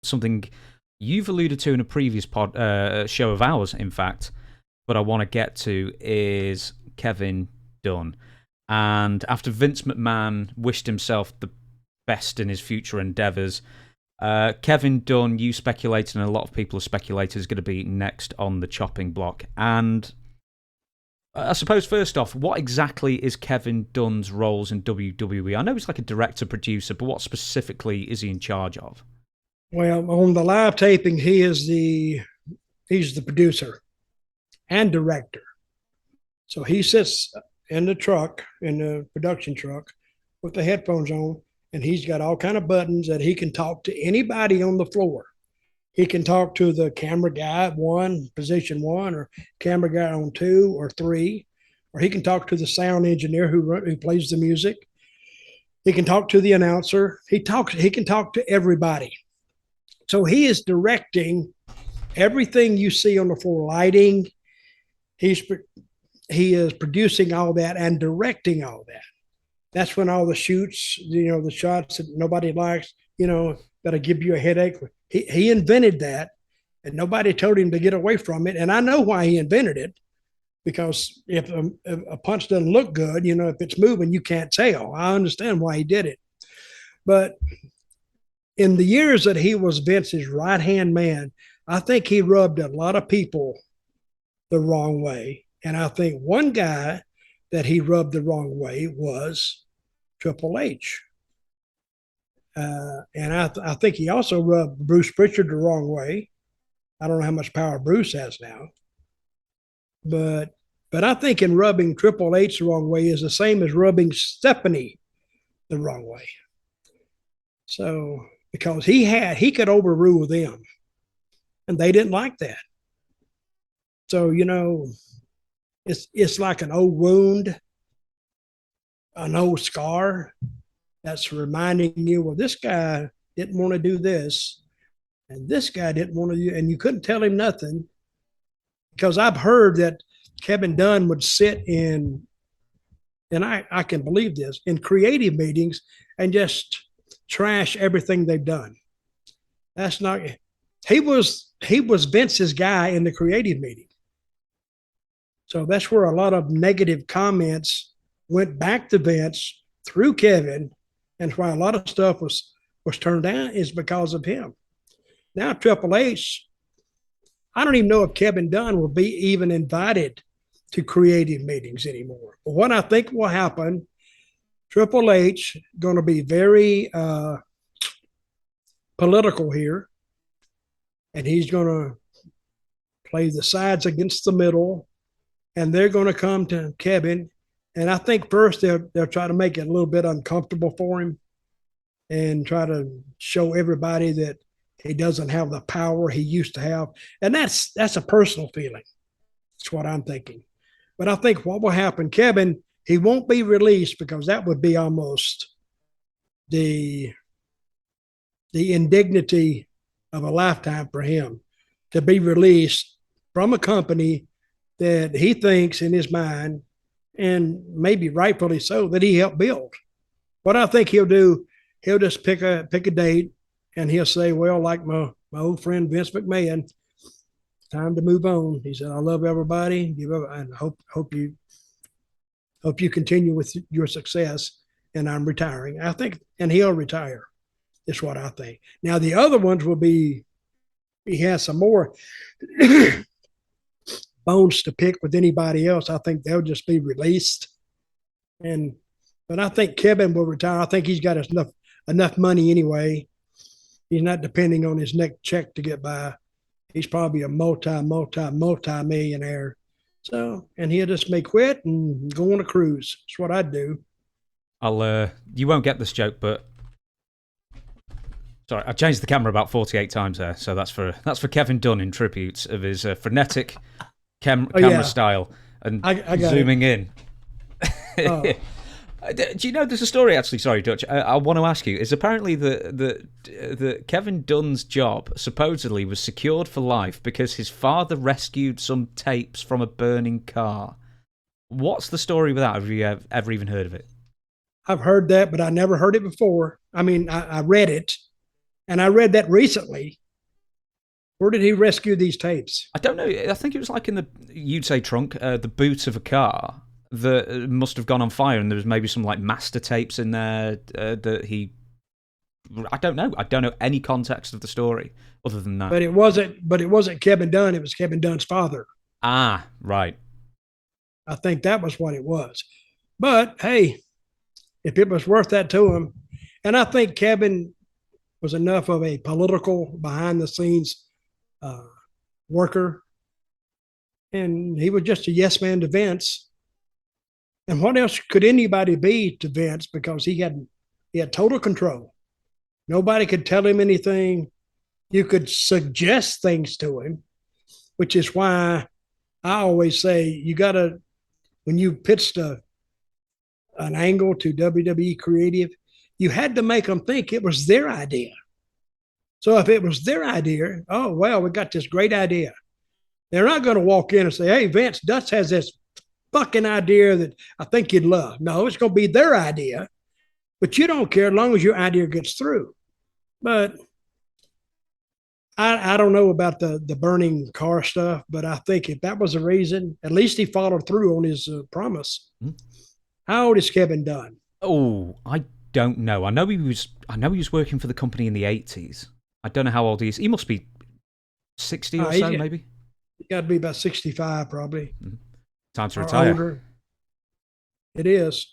something you've alluded to in a previous show of ours, in fact, but I want to get to is Kevin Dunn. And after Vince McMahon wished himself the best in his future endeavours, Kevin Dunn, you speculated, and a lot of people have speculated, is going to be next on the chopping block. And I suppose, first off, what exactly is Kevin Dunn's roles in WWE? I know he's like a director, producer, but what specifically is he in charge of? Well, on the live taping, he's the producer and director. So he sits in the truck, in the production truck, with the headphones on, and he's got all kind of buttons that he can talk to anybody on the floor. He can talk to the camera guy at position one, or camera guy on 2 or 3, or he can talk to the sound engineer who plays the music. He can talk to the announcer. He can talk to everybody. So he is directing everything you see on the floor, lighting. He is producing all that and directing all that. That's when all the shoots, the shots that nobody likes, that'll give you a headache. He invented that, and nobody told him to get away from it. And I know why he invented it, because if a punch doesn't look good, if it's moving, you can't tell. I understand why he did it. But in the years that he was Vince's right-hand man, I think he rubbed a lot of people the wrong way. And I think one guy that he rubbed the wrong way was Triple H. And I think he also rubbed Bruce Pritchard the wrong way. I don't know how much power Bruce has now. But I think in rubbing Triple H the wrong way is the same as rubbing Stephanie the wrong way. So, because he could overrule them, and they didn't like that. So, it's like an old wound, an old scar that's reminding you, well, this guy didn't want to do this, and this guy didn't want to do, and you couldn't tell him nothing. Because I've heard that Kevin Dunn would sit in, and I can believe this, in creative meetings and just trash everything they've done. That's not, he was Vince's guy in the creative meeting. So that's where a lot of negative comments went back to Vince through Kevin, and why a lot of stuff was turned down is because of him. Now Triple H, I don't even know if Kevin Dunn will be even invited to creative meetings anymore. But what I think will happen, Triple H going to be very political here, and he's going to play the sides against the middle, and they're going to come to Kevin. And I think first they'll try to make it a little bit uncomfortable for him and try to show everybody that he doesn't have the power he used to have. And that's a personal feeling. That's what I'm thinking. But I think what will happen, Kevin, he won't be released, because that would be almost the indignity of a lifetime for him, to be released from a company that he thinks in his mind, and maybe rightfully so, that he helped build. What I think he'll do, he'll just pick a date, and he'll say, well, like my old friend Vince McMahon, time to move on. He said, I love everybody, and hope you continue with your success, and I'm retiring. I think, and he'll retire. Is what I think. Now the other ones will be, he has some more bones to pick with anybody else. I think they'll just be released. But I think Kevin will retire. I think he's got enough money anyway. He's not depending on his next check to get by. He's probably a multi-millionaire. So, and he'll just may quit and go on a cruise. That's what I'd do. You won't get this joke, but sorry, I changed the camera about 48 times there, so that's for Kevin Dunn in tribute of his frenetic camera style and I zooming in. Oh. Do you know there's a story actually? Sorry, Dutch. I want to ask you. Is apparently the Kevin Dunn's job supposedly was secured for life because his father rescued some tapes from a burning car. What's the story with that? Have you ever even heard of it? I've heard that, but I never heard it before. I mean, I read it, And I read that recently. Where did he rescue these tapes? I don't know. I think it was like in the, you'd say trunk, the boot of a car that must have gone on fire, and there was maybe some like master tapes in there that he. I don't know. I don't know any context of the story other than that. But it wasn't Kevin Dunn. It was Kevin Dunn's father. Ah, right. I think that was what it was. But hey, if it was worth that to him, and I think Kevin was enough of a political behind the scenes worker, and he was just a yes man to Vince. And what else could anybody be to Vince? Because he had total control. Nobody could tell him anything. You could suggest things to him, which is why I always say you got to, when you pitched an angle to WWE Creative, you had to make them think it was their idea. So if it was their idea, oh, well, we got this great idea. They're not going to walk in and say, hey, Vince, Dutch has this fucking idea that I think you'd love. No, it's going to be their idea, but you don't care as long as your idea gets through. But I don't know about the burning car stuff, but I think if that was the reason, at least he followed through on his promise. Mm-hmm. How old is Kevin Dunn? Oh, I don't know. I know he was working for the company in the 80s. I don't know how old he is. He must be 60 or so, maybe. He got to be about 65, probably. Mm-hmm. Time to retire. Older. It is.